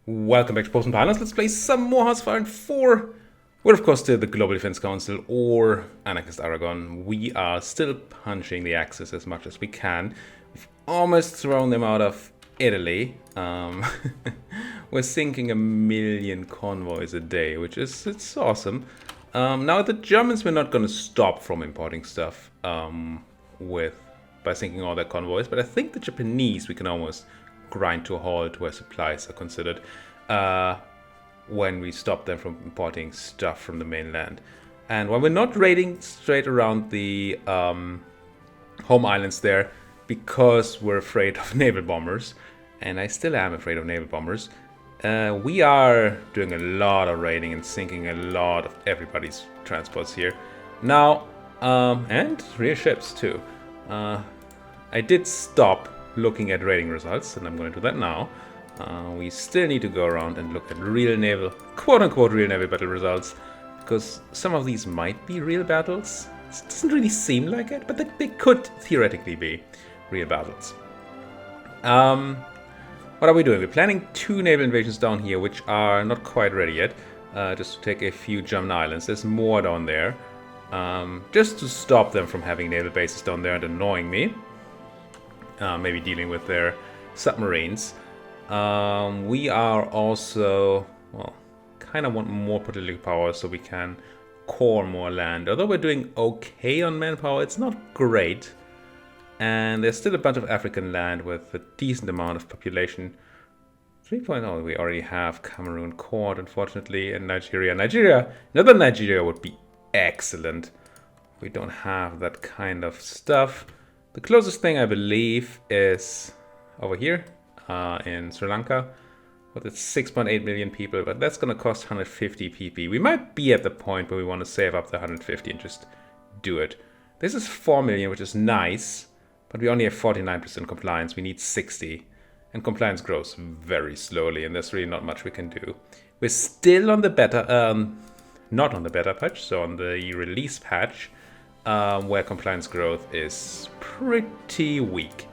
Welcome back to Post Islands. Let's play some more HOI4. We're of course still the Global Defense Council or Anarchist Aragon. We are still punching the Axis as much as we can. We've almost thrown them out of Italy. We're sinking 1 million convoys a day, which is it's awesome. Now the Germans, we're not going to stop from importing stuff by sinking all their convoys, but I think the Japanese we can almost grind to a halt where supplies are considered when we stop them from importing stuff from the mainland. And when we're not raiding straight around the home islands there because we're afraid of naval bombers, and I still am afraid of naval bombers, we are doing a lot of raiding and sinking a lot of everybody's transports here. Now, and rear ships too. I did stop looking at rating results, and I'm going to do that now. We still need to go around and look at real naval, quote-unquote real naval battle results, because some of these might be real battles. It doesn't really seem like it, but they could theoretically be real battles. What are we doing? We're planning 2 naval invasions down here, which are not quite ready yet, just to take a few German islands. There's more down there, just to stop them from having naval bases down there and annoying me. Maybe dealing with their submarines. We are also, well, kind of want more political power so we can core more land. Although we're doing okay on manpower, it's not great. And there's still a bunch of African land with a decent amount of population. 3.0, we already have Cameroon cored, unfortunately, and Nigeria. Another Nigeria would be excellent. We don't have that kind of stuff. The closest thing I believe is over here in Sri Lanka with its 6.8 million people, but that's going to cost 150 PP. We might be at the point where we want to save up the 150 and just do it. This is 4 million, which is nice, but we only have 49% compliance. We need 60, and compliance grows very slowly, and there's really not much we can do. We're still on the beta, not on the beta patch, so on the release patch, where compliance growth is pretty weak.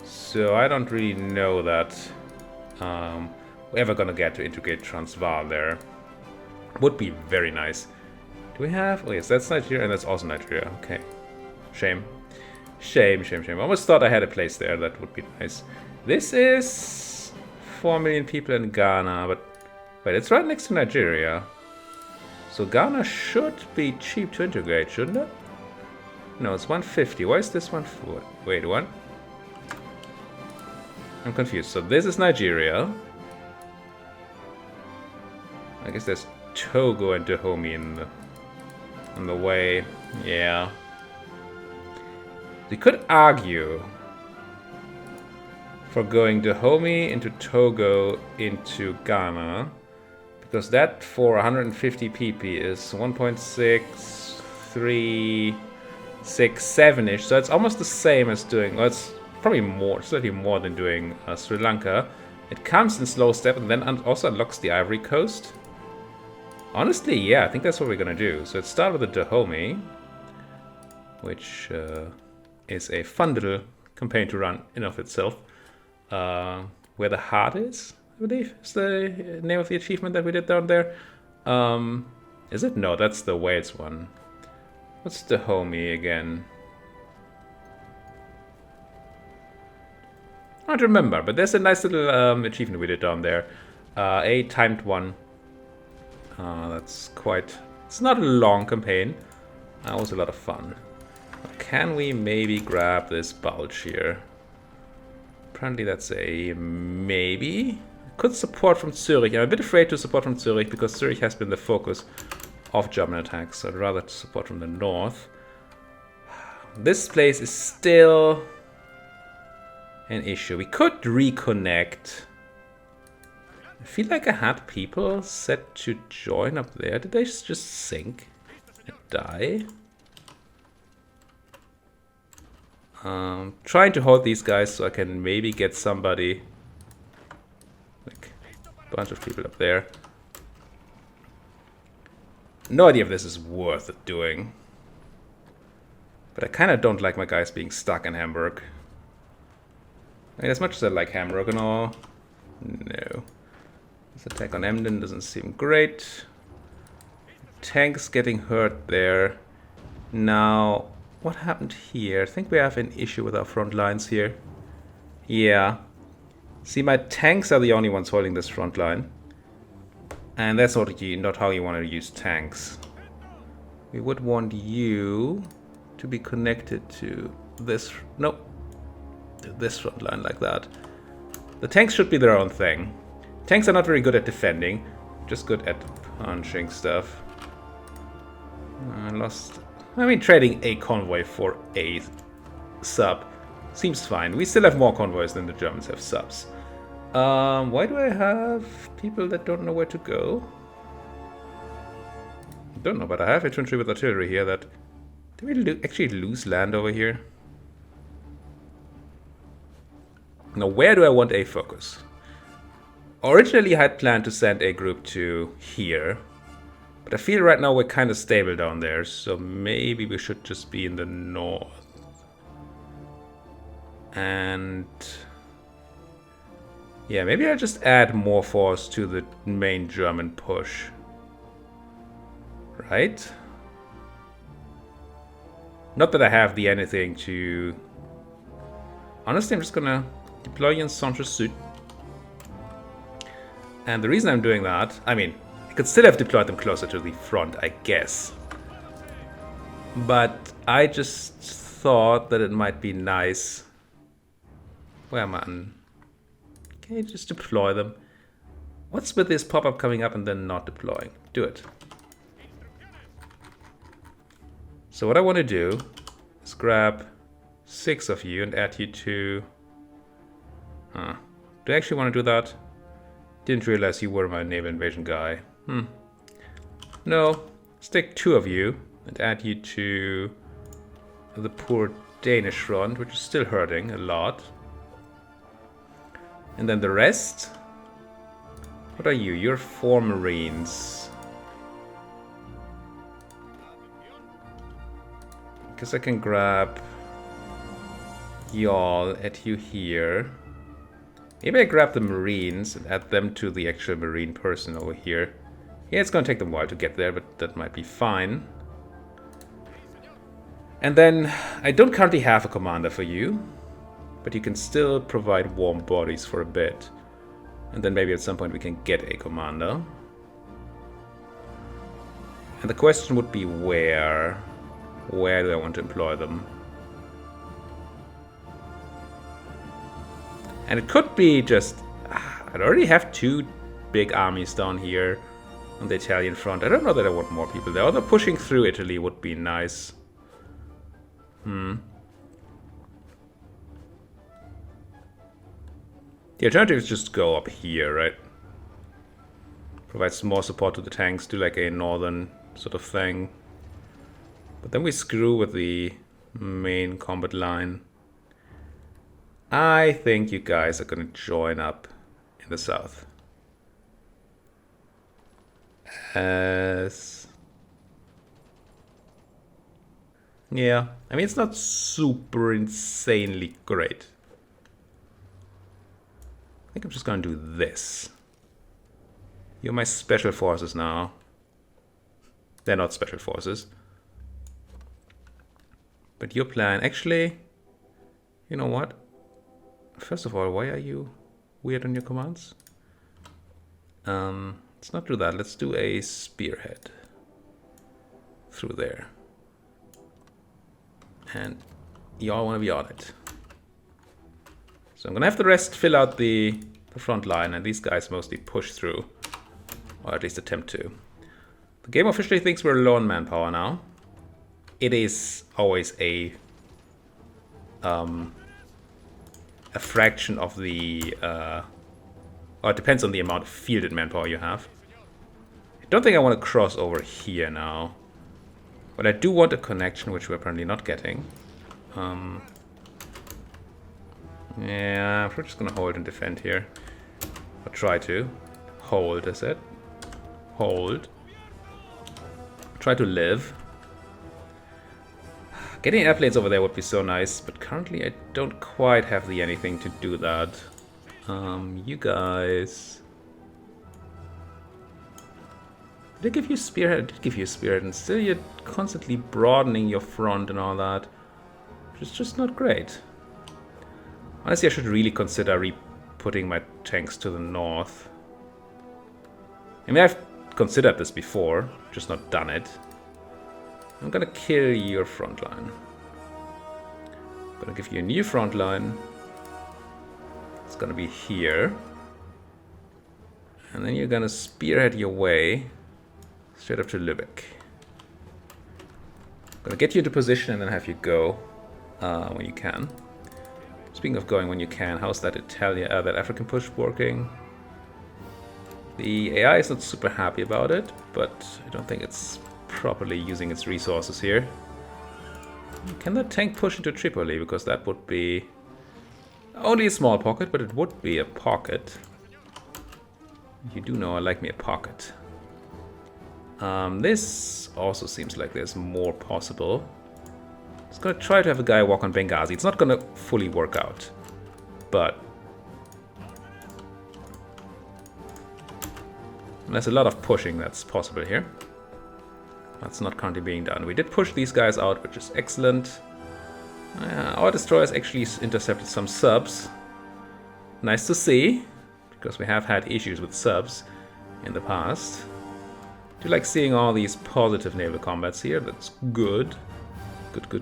So I don't really know that we're ever gonna get to integrate Transvaal there. Would be very nice. Do we have? Oh yes, that's Nigeria, and that's also Nigeria. Okay. Shame. Shame. I almost thought I had a place there. That would be nice. This is 4 million people in Ghana, but wait, it's right next to Nigeria. So Ghana should be cheap to integrate, shouldn't it? No, it's 150. Why is this one for? Wait, what? I'm confused. So this is Nigeria. I guess there's Togo and Dahomey on the way. Yeah. We could argue for going Dahomey into Togo into Ghana, because that for 150 PP is 1.6367-ish, so it's almost the same as doing, well, it's probably more, slightly more than doing Sri Lanka. It comes in slow step and then also unlocks the Ivory Coast. Honestly, yeah, I think that's what we're gonna do. So let's start with the Dahomey, which is a fun little campaign to run in of itself. Where the heart is, I believe, is the name of the achievement that we did down there. Is it? No, that's the Wales one. What's Dahomey again? I don't remember, but there's a nice little achievement we did down there. A timed one. That's quite... It's not a long campaign. That was a lot of fun. Can we maybe grab this bulge here? Apparently that's a maybe. Could support from Zurich. I'm a bit afraid to support from Zurich because Zurich has been the focus of German attacks. So I'd rather support from the north. This place is still an issue. We could reconnect. I feel like I had people set to join up there. Did they just sink and die? Trying to hold these guys so I can maybe get somebody, like a bunch of people up there. No idea if this is worth it doing. But I kind of don't like my guys being stuck in Hamburg. I mean, as much as I like Hamburg and all, no. Is attack on Emden doesn't seem great. Tanks getting hurt there. Now, what happened here? I think we have an issue with our front lines here. Yeah. See, my tanks are the only ones holding this front line. And that's not how you want to use tanks. We would want you to be connected to this... Nope. To this front line like that. The tanks should be their own thing. Tanks are not very good at defending. Just good at punching stuff. I mean, trading a convoy for a sub seems fine. We still have more convoys than the Germans have subs. Why do I have people that don't know where to go? I don't know, but I have infantry with artillery here that... Did we actually lose land over here? Now, where do I want a focus? Originally, I had planned to send a group to here. But I feel right now we're kind of stable down there, so maybe we should just be in the north. And... yeah, maybe I'll just add more force to the main German push. Right? Not that I have the anything to... Honestly, I'm just gonna deploy you in Centre-Sud. And the reason I'm doing that... I mean... could still have deployed them closer to the front, I guess. But I just thought that it might be nice. Where am I? Can you just deploy them? What's with this pop-up coming up and then not deploying? Do it. So what I want to do is grab 6 of you and add you to... Do I actually want to do that? Didn't realize you were my naval invasion guy. No, stick 2 of you and add you to the poor Danish front, which is still hurting a lot. And then the rest? What are you? You're 4 Marines. Guess I can grab y'all, add you here. Maybe I grab the Marines and add them to the actual Marine person over here. Yeah, it's gonna take them a while to get there, but that might be fine. And then, I don't currently have a commander for you, but you can still provide warm bodies for a bit. And then maybe at some point we can get a commander. And the question would be where? Where do I want to employ them? And it could be just... I already have 2 big armies down here on the Italian front. I don't know that I want more people there. Although pushing through Italy would be nice. The alternative is just go up here, right? Provide some more support to the tanks, do like a northern sort of thing. But then we screw with the main combat line. I think you guys are gonna join up in the south. Yeah, I mean, it's not super insanely great. I think I'm just gonna do this. You're my special forces now. They're not special forces. But your plan, actually, you know what? First of all, why are you weird on your commands? Let's not do that. Let's do a spearhead through there. And y'all want to be on it. So I'm going to have the rest fill out the front line, and these guys mostly push through. Or at least attempt to. The game officially thinks we're low on manpower now. It is always a fraction of the... or it depends on the amount of fielded manpower you have. I don't think I want to cross over here now. But I do want a connection, which we're apparently not getting. Yeah, we're just gonna hold and defend here. Or try to. Hold, I said. Hold. Try to live. Getting airplanes over there would be so nice, but currently I don't quite have the anything to do that. You guys... Did I give you spearhead? I did give you a spearhead, and still you're constantly broadening your front and all that. Which is just not great. Honestly, I should really consider re-putting my tanks to the north. I mean, I've considered this before, just not done it. I'm gonna kill your front line. I'm gonna give you a new front line. It's gonna be here. And then you're gonna spearhead your way straight up to Lübeck. I'm gonna get you into position and then have you go when you can. Speaking of going when you can, how's that that African push working? The AI is not super happy about it, but I don't think it's properly using its resources here. Can that tank push into Tripoli? Because that would be only a small pocket, but it would be a pocket. You do know I like me a pocket. This also seems like there's more possible. It's gonna try to have a guy walk on Benghazi. It's not gonna fully work out, but there's a lot of pushing that's possible here. That's not currently being done. We did push these guys out, which is excellent. Our destroyers actually intercepted some subs. Nice to see, because we have had issues with subs in the past. Do you like seeing all these positive naval combats here? That's good.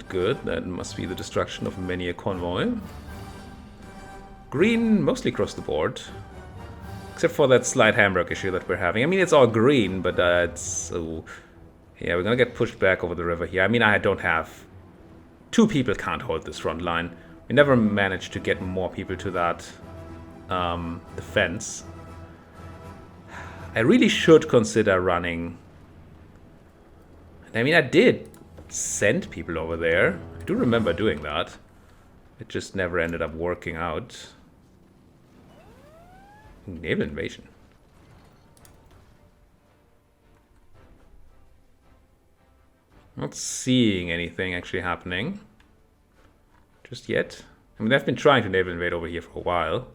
Good. That must be the destruction of many a convoy. Green mostly across the board. Except for that slight Hamburg issue that we're having. I mean, it's all green, but it's... Oh, yeah, we're gonna get pushed back over the river here. I mean, I don't have... 2 people can't hold this front line. We never managed to get more people to that defense. I really should consider running... I mean, I did send people over there. I do remember doing that. It just never ended up working out. Naval invasion. Not seeing anything actually happening just yet. I mean, they've been trying to naval invade over here for a while.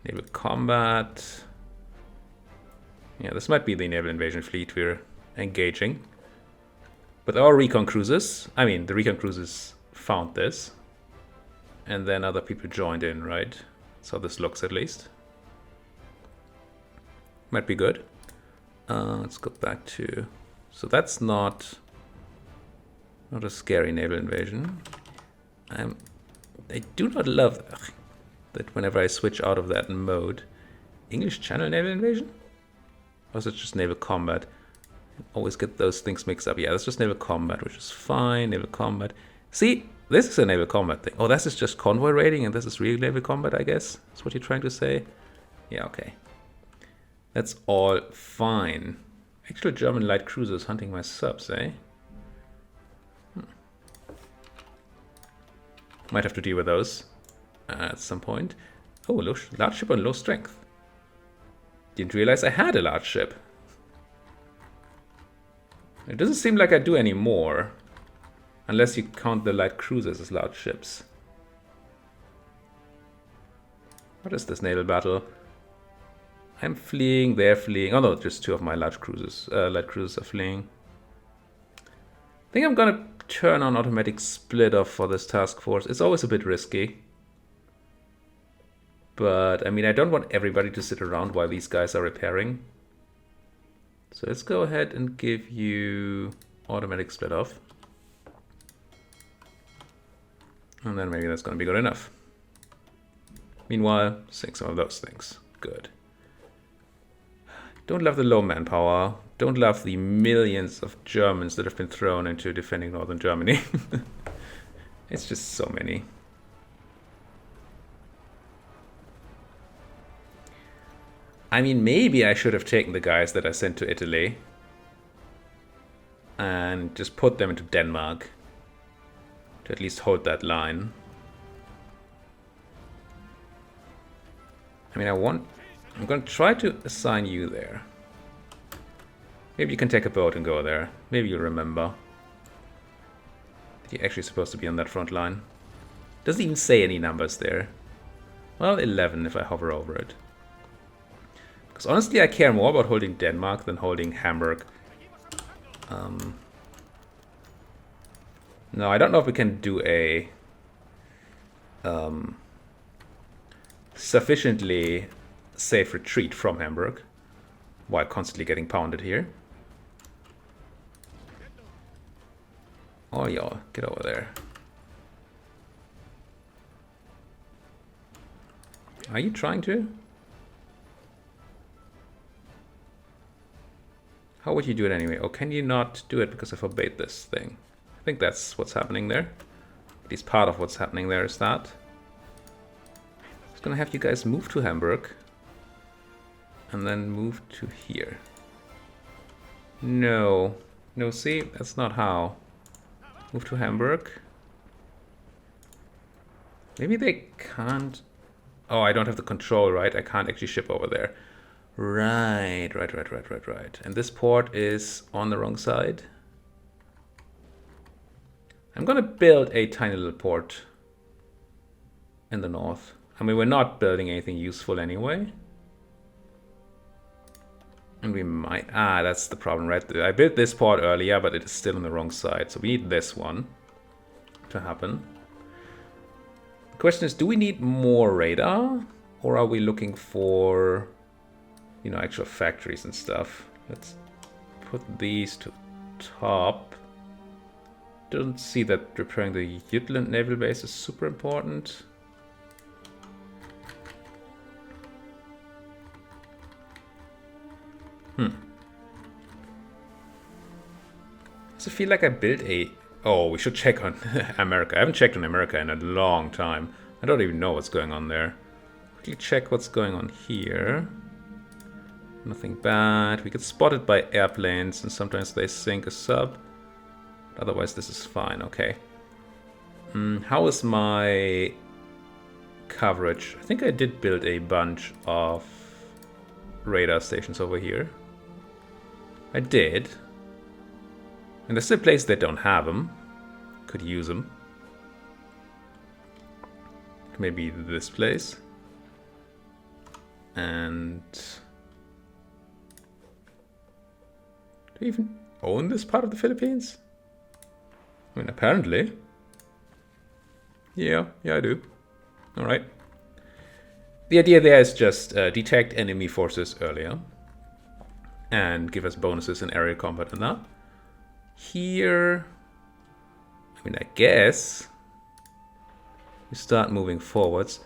Naval combat. Yeah, this might be the naval invasion fleet we're engaging. But our recon cruisers, I mean, the recon cruisers found this. And then other people joined in, right? That's how this looks, at least. Might be good. Let's go back to... So that's not a scary naval invasion. I do not love that whenever I switch out of that mode. English Channel naval invasion? Or is it just naval combat? I always get those things mixed up. Yeah, that's just naval combat, which is fine. Naval combat. See, this is a naval combat thing. Oh, this is just convoy raiding, and this is real naval combat, I guess. That's what you're trying to say? Yeah, okay. That's all fine. Actual German light cruisers hunting my subs, eh? Might have to deal with those at some point. Oh, large ship on low strength. Didn't realize I had a large ship. It doesn't seem like I do anymore. Unless you count the light cruisers as large ships. What is this naval battle? I'm fleeing, they're fleeing. Oh no, just 2 of my large cruisers, light cruisers are fleeing. I think I'm gonna turn on automatic split off for this task force. It's always a bit risky. But, I mean, I don't want everybody to sit around while these guys are repairing. So let's go ahead and give you automatic split off. And then maybe that's going to be good enough. Meanwhile, sink some of those things. Good. Don't love the low manpower. Don't love the millions of Germans that have been thrown into defending northern Germany. It's just so many. I mean, maybe I should have taken the guys that I sent to Italy and just put them into Denmark to at least hold that line. I mean, I'm going to try to assign you there. Maybe you can take a boat and go there. Maybe you'll remember that you're actually supposed to be on that front line. Doesn't even say any numbers there. Well, 11 if I hover over it. Because honestly, I care more about holding Denmark than holding Hamburg No, I don't know if we can do a sufficiently safe retreat from Hamburg while constantly getting pounded here. Oh, y'all, get over there. Are you trying to? How would you do it anyway? Oh, can you not do it because I forbade this thing? I think that's what's happening there. At least part of what's happening there is that. I'm just gonna have you guys move to Hamburg. And then move to here. No. No, see? That's not how. Move to Hamburg. Maybe they can't... Oh, I don't have the control, right? I can't actually ship over there. Right. And this port is on the wrong side. I'm gonna build a tiny little port in the north. I mean, we're not building anything useful anyway. And we might... Ah, that's the problem, right? I built this port earlier, but it is still on the wrong side. So we need this one to happen. The question is, do we need more radar? Or are we looking for, you know, actual factories and stuff? Let's put these to top. Don't see that repairing the Jutland naval base is super important. Does it feel like I built a... Oh, we should check on America. I haven't checked on America in a long time. I don't even know what's going on there. Quickly check what's going on here. Nothing bad. We get spotted by airplanes and sometimes they sink a sub. Otherwise this is fine. Okay. How is my coverage? I think I did build a bunch of radar stations over here. I did. And there's still places that don't have them. Could use them. Maybe this place. And... do you even own this part of the Philippines? I mean, apparently. Yeah, I do. Alright. The idea there is just detect enemy forces earlier. And give us bonuses in area combat and that. Here, I mean, I guess we start moving forwards.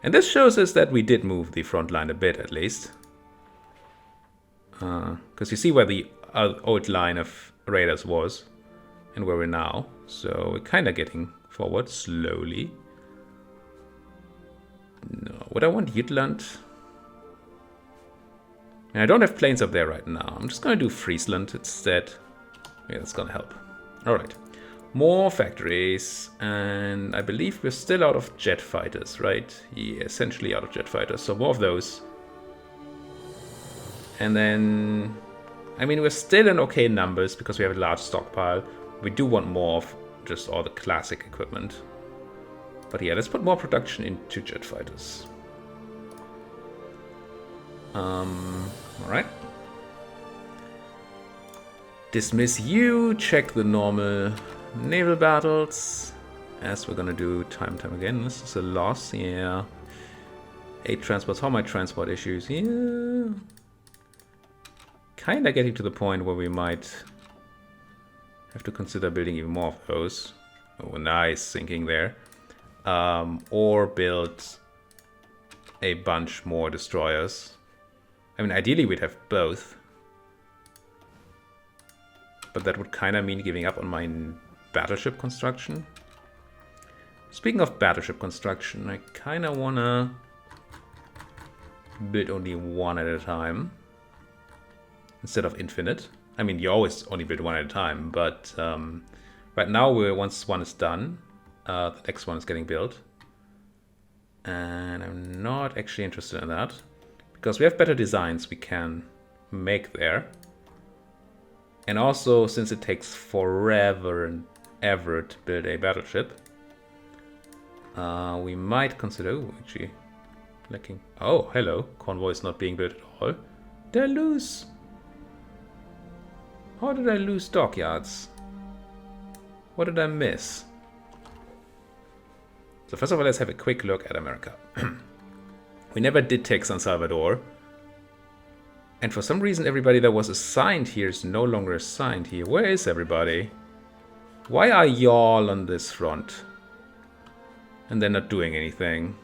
And this shows us that we did move the front line a bit, at least. Because you see where the old line of raiders was and where we're now. So we're kind of getting forward slowly. No, would I want Jutland? And I don't have planes up there right now. I'm just going to do Friesland instead. Yeah, that's gonna help. Alright. More factories. And I believe we're still out of jet fighters, right? Yeah, essentially out of jet fighters. So more of those. And then... I mean, we're still in okay numbers because we have a large stockpile. We do want more of just all the classic equipment. But yeah, let's put more production into jet fighters. Alright. Dismiss you, check the normal naval battles, as we're gonna do time and time again. This is a loss, yeah. 8 transports, how are my transport issues? Yeah. Kinda getting to the point where we might have to consider building even more of those. Oh, nice sinking there. Or build a bunch more destroyers. I mean, ideally we'd have both. But that would kind of mean giving up on my battleship construction. Speaking of battleship construction, I kind of want to build only one at a time. Instead of infinite. I mean, you always only build one at a time, but right now, once one is done, the next one is getting built. And I'm not actually interested in that. Because we have better designs we can make there. And also, since it takes forever and ever to build a battleship, we might consider... Oh, actually, lacking... Oh, hello. Convoy is not being built at all. They're loose. How did I lose dockyards? What did I miss? So first of all, let's have a quick look at America. We never did take San Salvador. And for some reason, everybody that was assigned here is no longer assigned here. Where is everybody? Why are y'all on this front? And they're not doing anything.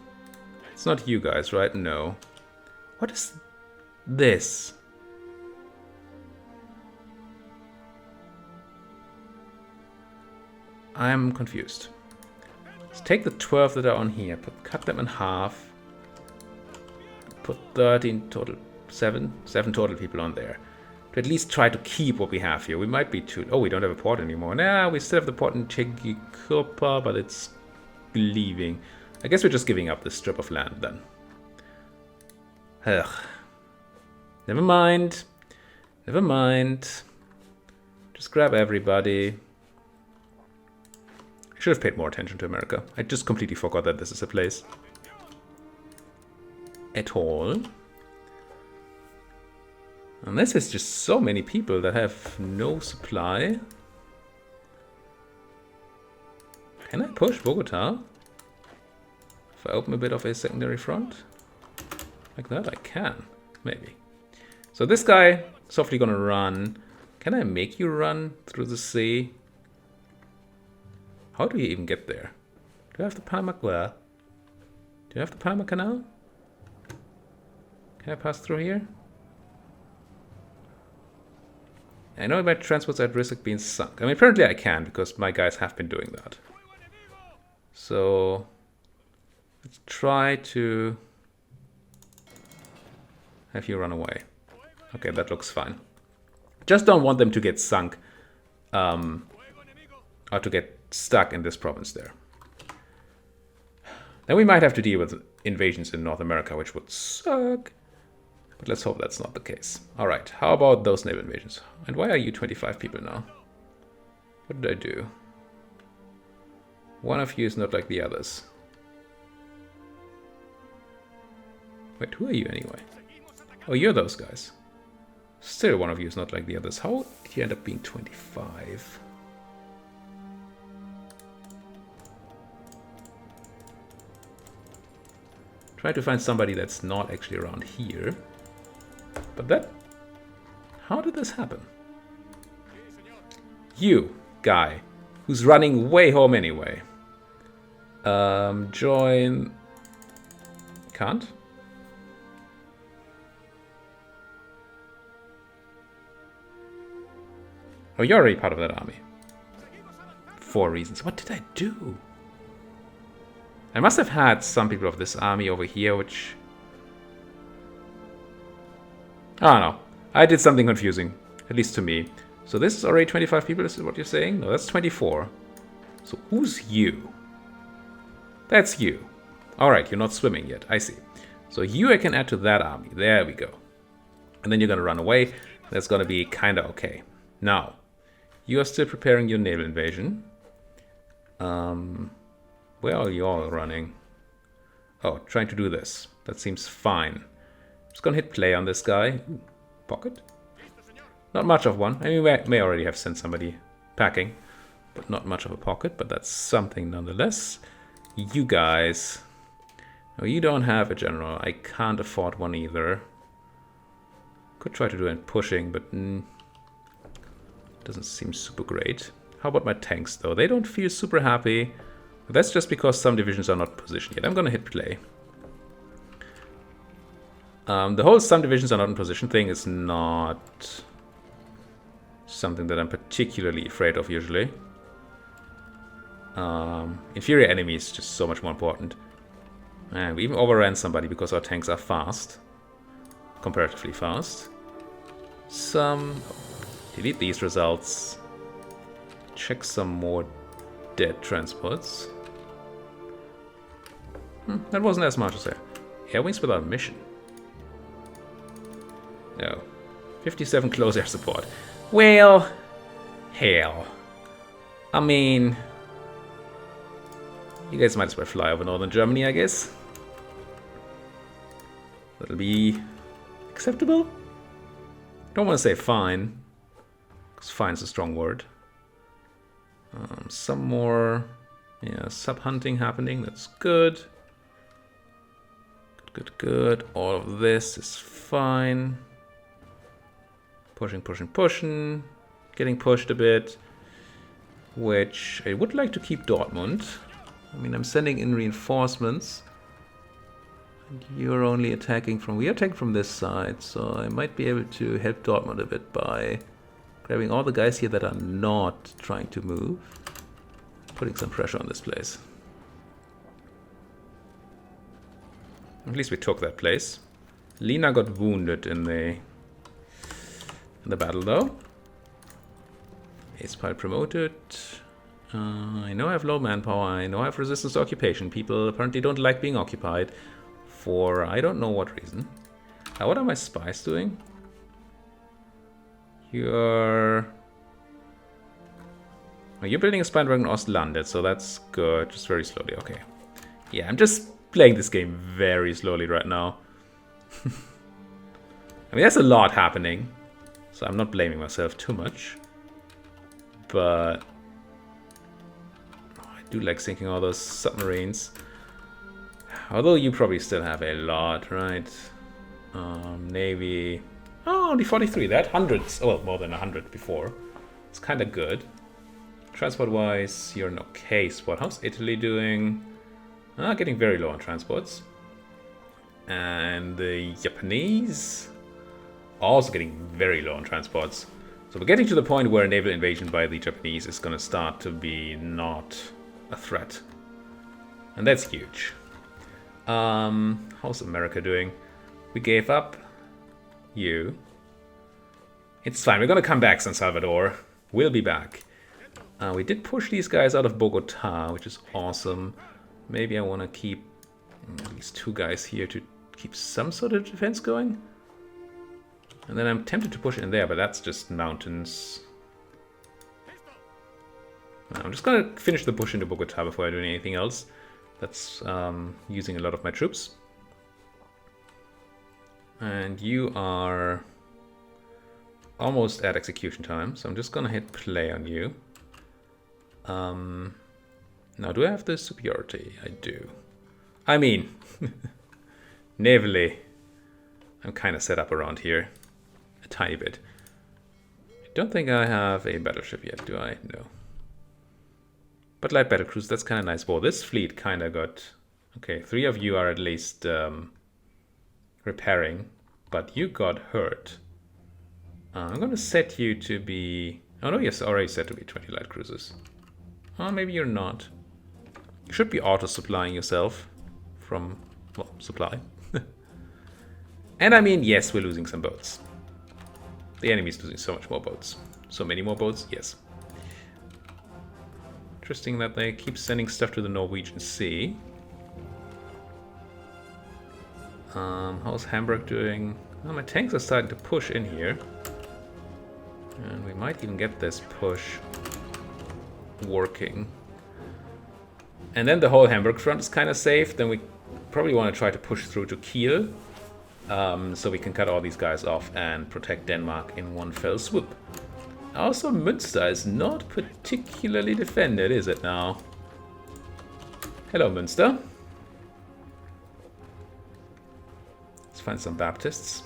It's not you guys, right? No. What is this? I'm confused. Let's take the 12 that are on here, cut them in half. Put 13 total, 7 total people on there. To at least try to keep what we have here. We might be too... Oh, we don't have a port anymore. Nah, we still have the port in Chiquicopa, but it's leaving. I guess we're just giving up this strip of land then. Ugh. Never mind. Never mind. Just grab everybody. I should have paid more attention to America. I just completely forgot that this is a place. At all. And this is just so many people that have no supply. Can I push Bogota? If I open a bit of a secondary front? Like that, I can. Maybe. So this guy is hopefully gonna run. Can I make you run through the sea? How do you even get there? Do I have the Panama Canal? Do you have the Panama Canal? Can I pass through here? I know my transport's at risk of being sunk. I mean, apparently I can, because my guys have been doing that. So, let's try to have you run away. Okay, that looks fine. Just don't want them to get sunk, or to get stuck in this province there. Then we might have to deal with invasions in North America, which would suck. But let's hope that's not the case. Alright, how about those naval invasions? And why are you 25 people now? What did I do? One of you is not like the others. Wait, who are you anyway? Oh, you're those guys. Still one of you is not like the others. How did you end up being 25? Try to find somebody that's not actually around here. But that... How did this happen? You, guy, who's running way home anyway. Join... Can't? Oh, you're already part of that army. 4 reasons. What did I do? I must have had some people of this army over here, which... I don't know. I did something confusing, at least to me. So this is already 25 people, is what you're saying? No, that's 24. So who's you? That's you. Alright, you're not swimming yet, I see. So you I can add to that army. There we go. And then you're gonna run away. That's gonna be kinda okay. Now, you are still preparing your naval invasion. Where are you all running? Oh, trying to do this. That seems fine. Just gonna hit play on this guy. Ooh, pocket? Not much of one. I mean, we may already have sent somebody packing, but not much of a pocket, but that's something nonetheless. You guys. No, you don't have a general. I can't afford one either. Could try to do it pushing, but doesn't seem super great. How about my tanks, though? They don't feel super happy. But that's just because some divisions are not positioned yet. I'm gonna hit play. The whole some divisions are not in position thing is not something that I'm particularly afraid of usually. Inferior enemies is just so much more important. And we even overran somebody because our tanks are fast. Comparatively fast. Delete these results. Check some more dead transports. That wasn't as much as that. Air wings without mission. No. 57 close air support. Well, hell. I mean, you guys might as well fly over northern Germany, I guess. That'll be acceptable? Don't want to say fine, Fine is a strong word. Some more, yeah, sub-hunting happening. That's good. Good. All of this is fine. Pushing. Getting pushed a bit. Which I would like to keep Dortmund. I mean, I'm sending in reinforcements. And you're only attacking from... We are attacking from this side, so I might be able to help Dortmund a bit by grabbing all the guys here that are not trying to move. Putting some pressure on this place. At least we took that place. Lina got wounded in the battle, though. Ace Pile promoted. I know I have low manpower. I know I have resistance to occupation. People apparently don't like being occupied for I don't know what reason. What are my spies doing? You're building a spine dragon Ostlandet, so that's good. Just very slowly. Okay. Yeah, I'm just playing this game very slowly right now. I mean, there's a lot happening, so I'm not blaming myself too much. But I do like sinking all those submarines. Although you probably still have a lot, right? Navy. Oh, only 43. That hundreds. Well, more than 100 before. It's kind of good. Transport-wise, you're an okay spot. How's Italy doing? Getting very low on transports. And the Japanese also getting very low on transports. So we're getting to the point where a naval invasion by the Japanese is going to start to be not a threat. And that's huge. How's America doing? We gave up you. It's fine. We're going to come back, San Salvador. We'll be back. We did push these guys out of Bogota, which is awesome. Maybe I want to keep at least 2 guys here to keep some sort of defense going. And then I'm tempted to push in there, but that's just mountains. I'm just going to finish the push into Bogota before I do anything else. That's using a lot of my troops. And you are almost at execution time, so I'm just going to hit play on you. Now, do I have the superiority? I do. I mean, navally, I'm kind of set up around here. A tiny bit. I don't think I have a battleship yet, do I? No. But light battlecruiser, that's kind of nice. Well, this fleet kind of got... Okay, 3 of you are at least repairing, but you got hurt. I'm going to set you to be... Oh no, yes, already set to be 20 light cruisers. Oh, maybe you're not. You should be auto-supplying yourself from, well, supply. And I mean, yes, we're losing some boats. The enemy's losing so much more boats. So many more boats, yes. Interesting that they keep sending stuff to the Norwegian Sea. How's Hamburg doing? Well, my tanks are starting to push in here. And we might even get this push working. And then the whole Hamburg front is kind of safe. Then we probably want to try to push through to Kiel. So we can cut all these guys off and protect Denmark in one fell swoop. Also, Münster is not particularly defended, is it now? Hello, Münster. Let's find some Baptists.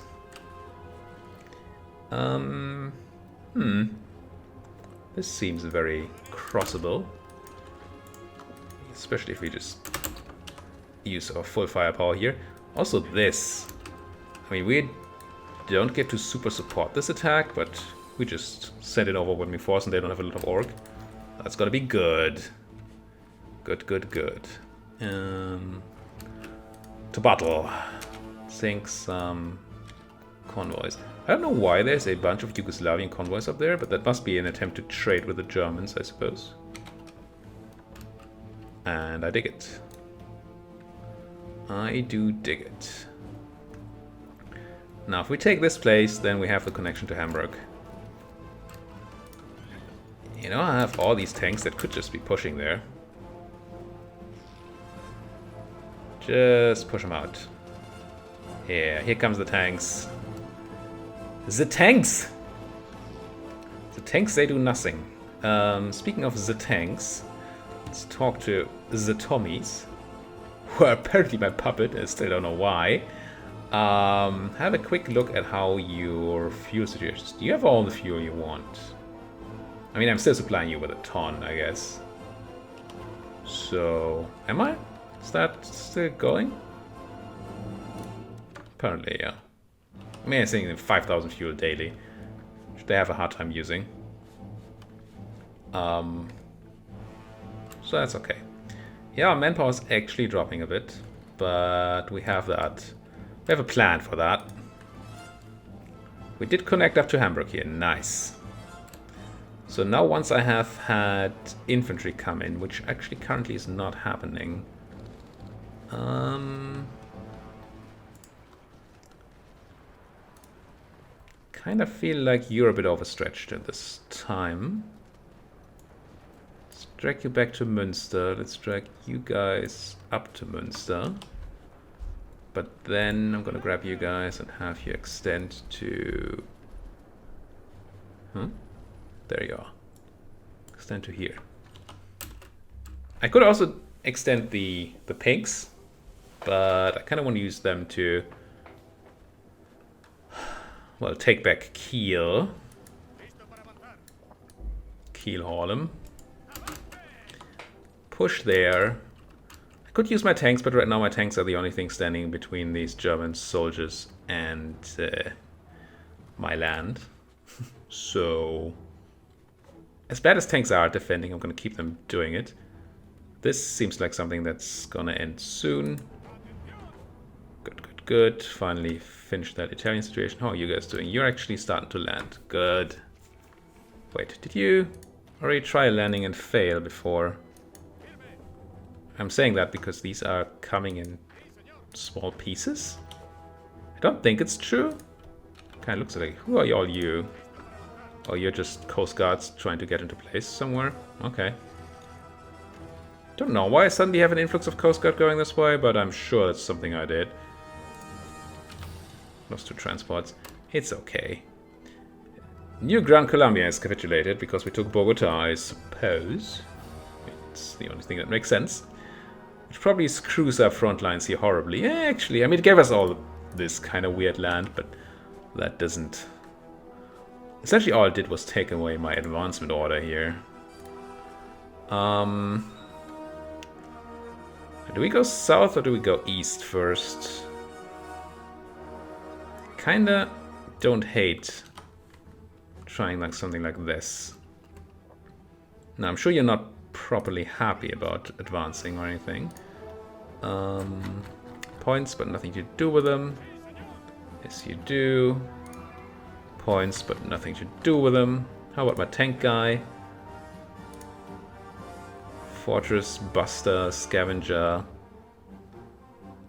This seems very crossable. Especially if we just use our full firepower here. Also this. I mean, we don't get to super support this attack, but we just send it overwhelming force and they don't have a lot of orc. That's gonna be good. Good. To battle. Sink some convoys. I don't know why there's a bunch of Yugoslavian convoys up there, but that must be an attempt to trade with the Germans, I suppose. And I dig it. I do dig it. Now, if we take this place, then we have the connection to Hamburg. You know, I have all these tanks that could just be pushing there. Just push them out. Yeah, here comes the tanks. The tanks! The tanks, they do nothing. Speaking of the tanks, let's talk to the Tommies, who are apparently my puppet. I still don't know why. Have a quick look at how your fuel situation is. Do you have all the fuel you want? I mean, I'm still supplying you with a ton, I guess. So, am I? Is that still going? Apparently, yeah. I mean, I'm saying 5,000 fuel daily, which they have a hard time using. So that's okay. Yeah, our manpower is actually dropping a bit, but we have that. We have a plan for that. We did connect up to Hamburg here. Nice. So now once I have had infantry come in, which actually currently is not happening. Kind of feel like you're a bit overstretched at this time. Let's drag you back to Münster. Let's drag you guys up to Münster. But then I'm gonna grab you guys and have you extend to... There you are. Extend to here. I could also extend the pigs, but I kind of want to use them to, well, take back Kiel. Kiel Harlem. Push there. I could use my tanks, but right now my tanks are the only thing standing between these German soldiers and my land. So, as bad as tanks are at defending, I'm going to keep them doing it. This seems like something that's going to end soon. Good, good, good. Finally finished that Italian situation. How are you guys doing? You're actually starting to land. Good. Wait, did you already try landing and fail before? I'm saying that because these are coming in small pieces. I don't think it's true. Kind of looks like, who are all you? Oh, you're just Coast Guards trying to get into place somewhere? Okay. Don't know why I suddenly have an influx of Coast Guard going this way, but I'm sure that's something I did. Lost 2 transports. It's okay. New Gran Colombia has capitulated because we took Bogota, I suppose. It's the only thing that makes sense. Which probably screws our front lines here horribly. Yeah, actually, I mean, it gave us all this kind of weird land, but that doesn't... Essentially all it did was take away my advancement order here. Do we go south or do we go east first? Kinda don't hate trying like something like this. Now I'm sure you're not properly happy about advancing or anything. Points, but nothing to do with them. Yes, you do. Points, but nothing to do with them. How about my tank guy? Fortress, Buster, Scavenger.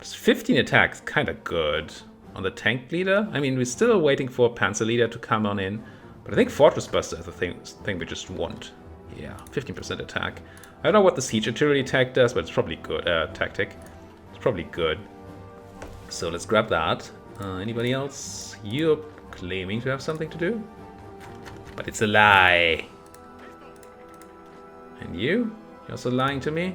Just 15 attacks, kind of good. On the tank leader? I mean, we're still waiting for Panzer leader to come on in. But I think Fortress Buster is the thing we just want. Yeah, 15% attack. I don't know what the Siege Artillery attack does, but it's probably good. Tactic. It's probably good. So let's grab that. Anybody else? You're claiming to have something to do? But it's a lie. And you? You're also lying to me?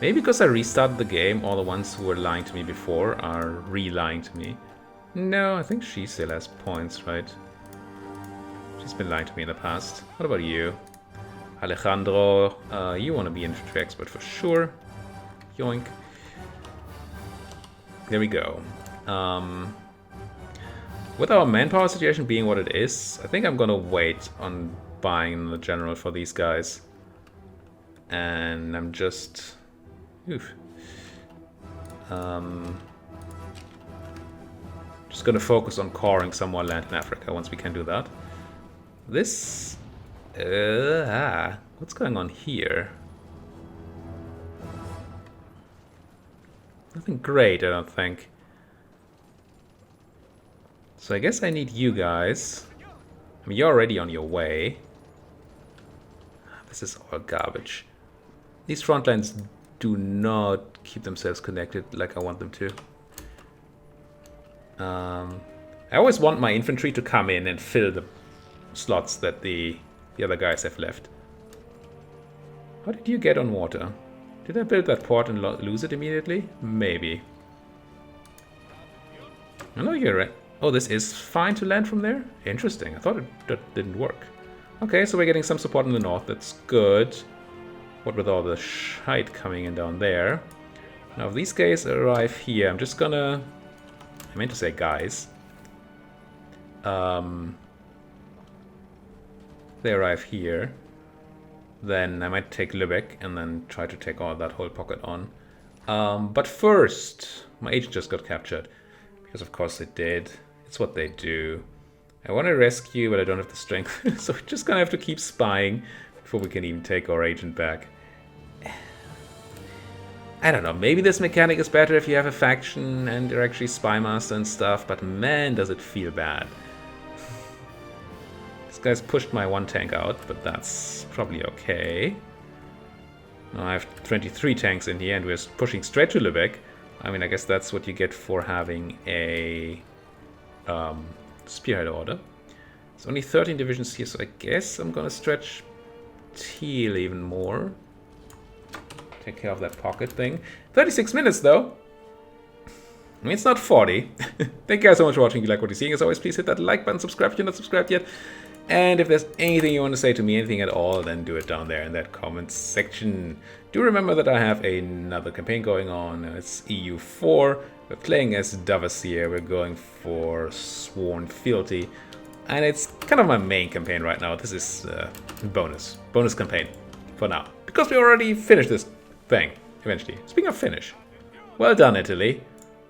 Maybe because I restarted the game, all the ones who were lying to me before are re-lying to me. No, I think she still has points, right? She's been lying to me in the past. What about you? Alejandro, you want to be infantry expert for sure. Yoink. There we go. With our manpower situation being what it is, I think I'm gonna wait on buying the general for these guys. And I'm just... Oof. Just gonna focus on coring some more land in Africa once we can do that. This... what's going on here? Nothing great, I don't think. So I guess I need you guys. I mean, you're already on your way. This is all garbage. These front lines do not keep themselves connected like I want them to. I always want my infantry to come in and fill the slots that the other guys have left. How did you get on water? Did I build that port and lose it immediately? Maybe. I know you're right. Oh, this is fine to land from there? Interesting. I thought that didn't work. Okay, so we're getting some support in the north. That's good. What with all the shite coming in down there. Now, if these guys arrive here, I'm just gonna... I meant to say guys. They arrive here. Then I might take Lübeck and then try to take all that whole pocket on. But first, my agent just got captured. Because of course it did. It's what they do. I want to rescue, but I don't have the strength. So we're just gonna have to keep spying before we can even take our agent back. I don't know, maybe this mechanic is better if you have a faction and you're actually spy master and stuff, but man, does it feel bad. This guy's pushed my one tank out, but that's probably okay. Now I have 23 tanks in here and we're pushing straight to Lübeck. I mean, I guess that's what you get for having a spearhead order. There's only 13 divisions here, so I guess I'm gonna stretch Teal even more. Take care of that pocket thing. 36 minutes though. I mean, it's not 40. Thank you guys so much for watching. If you like what you're seeing, as always, please hit that like button, subscribe if you're not subscribed yet. And if there's anything you want to say to me, anything at all, then do it down there in that comments section. Do remember that I have another campaign going on. It's EU4. We're playing as Davasir. We're going for Sworn Fealty. And it's kind of my main campaign right now. This is bonus campaign for now. Because we already finished this thing, eventually. Speaking of finish, well done, Italy.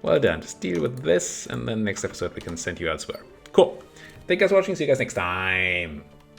Well done. Just deal with this, and then next episode we can send you elsewhere. Cool. Thank you guys for watching. See you guys next time.